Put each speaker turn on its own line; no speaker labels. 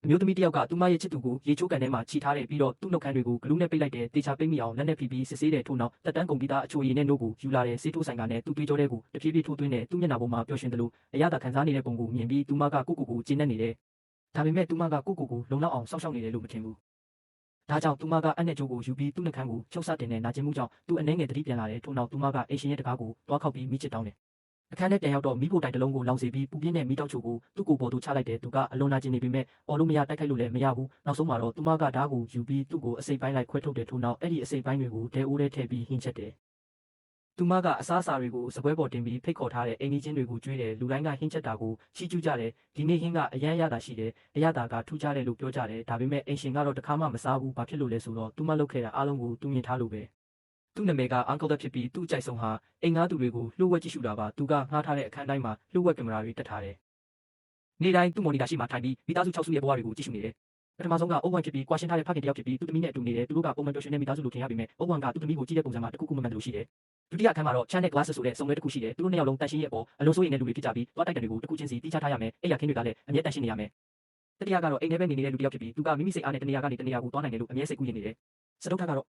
အမျိုးသမီးတစ်ယောက်ကသူမရဲ့ချစ်သူကိုရေချိုးကန်ထဲမှာခြိထားတယ်ပြီးတော့သူ့နှုတ်ခမ်းတွေကိုဂလူးနဲ့ပိတ်လိုက်တယ်တေချာပိတ်မိအောင်လက်နဲ့ဖိပြီးစစ်ဆေးတယ်ထို့နောက်တက်တန်းကုန်ပြီးသားအချိုရည်နဲ့နှုတ်ကိုယူလာတယ်ဆေးထိုးဆိုင်ကနဲ့သူ့တွေးကြောတဲ့ကိုတဖြည်းဖြည်းထိုးသွင်းတယ်သူ့မျက်နှာပေါ်မှာပျော်ရွှင်တယ်လို့အရသာခံစားနေတဲ့ပုံကိုမြင်ပြီးသူမကကိုကျဉ်းနေတယ်ဒါပေမဲ့သူမကကိုလုံလောက်အောင်စောင့်ရှောက်နေတယ်လို့မထင်ဘူးဒါကြောင့်သူမကအနဲ့ကျိုးကိုယူပြီးသူ့နှုတ်ခမ်းကိုချုပ်ဆတင်တဲ့နာကျင်မှုကြောင့်သူအနှဲငယ်တတိပြန်လာတယ်ထို့နောက်သူမကအိမ်ရှင်ရဲ့တကားကိုတွားခောက်ပြီးမိချစ်တောင်းတယ်အခန်းထဲပြန်ရောက်တော့မိဖို့တိုင်တလုံးကိုလောင်စီပြီးပူပြင်းတဲ့မိတောက်ချိုကိုသူ့ကိုယ်ပေါ်သို့ချလိုက်တယ်သူကအလွန်နာကျင်နေပေမဲ့အော်လို့မရတိုက်ခိုက်လို့လည်းမရဘူးနောက်ဆုံးမှာတော့သူမကဓာတ်ကိုယူပြီးသူ့ကိုအစိပ်ပိုင်းလိုက်ခွဲထုတ်တယ်ထို့နောက်အဲ့ဒီအစိပ်ပိုင်းတွေကိုဒဲအိုးထဲထည့်ပြီးဟင်းချက်တယ်သူမကအစားအစာတွေကိုစပွဲပေါ်တင်ပြီးဖိတ်ခေါ်ထားတဲ့အိမ်ကြီးချင်းတွေကိုကျွေးတယ်လူတိုင်းကဟင်းချက်တာကိုချီးကျူးကြတယ်ဒီနေ့ဟင်းကအရန်ရတာရှိတယ်အရသာကထူးခြားတယ်လို့ပြောကြတယ်ဒါပေမဲ့အိမ်ရှင်ကတော့တခါမှမစားဘူးဘာဖြစ်လို့လဲဆိုတော့သူမလုပ်ခဲ့တာအားလုံးကိုသူမြင်ထားလို့ပဲသူ့နာမည်ကအန်ကယ်ဖြစ်ပြီးသူ့အကြိုက်ဆုံးဟာအိမ်ငါးသူတွေကိုလှုပ်ဝက်ကြည့်ရှုတာပါသူကငှားထားတဲ့အခန်းတိုင်းမှာလှုပ်ဝက်ကင်မရာတွေတက်ထားတယ်နေ့တိုင်းသူ့မော်နီတာရှိမှထိုင်ပြီးမိသားစု6စုရဲ့ဘဝတွေကိုကြည့်ရှုနေတယ်ပထမဆုံးကအုပ်ဝမ်ဖြစ်ပြီးကွာရှင်းထားတဲ့ဖခင်တယောက်ဖြစ်ပြီးသူ့သမီးနဲ့အတူနေတယ်သူတို့ကပုံမှန်ပျော်ရွှင်တဲ့မိသားစုလိုထင်ရပေမဲ့အုပ်ဝမ်ကသူ့သမီးကိုကြည့်တဲ့ပုံစံမှာတခုခုမမှန်တယ်လို့ရှိတယ်ဒုတိယအခန်းမှာတော့ချမ်းနဲ့ glass ဆိုတဲ့စုံလဲတစ်ခုရှိတယ်သူတို့နှစ်ယောက်လုံးတန်ရှင်းရဲ့အပေါ်အလုံးစိုးရိမ်တဲ့လူတွေဖြစ်ကြပြီးသွားတိုက်တယ်တွေကိုတစ်ခုချင်းစီတိကျထားရမယ်အဲ့ရခင်းတွေကလည်းအမြဲတန်ရှင်းနေရမယ်တတိယကတော့အိမ်ထဲပဲနေနေတဲ့လူတစ်ယောက်ဖြစ်ပြီးသူကမိမိစိတ်အားနဲ့တနေရာကနေတနေရာကိုသွားနိုင်တယ်လို့အမြဲစိတ်ကူးရင်နေတယ်စတုထကတော့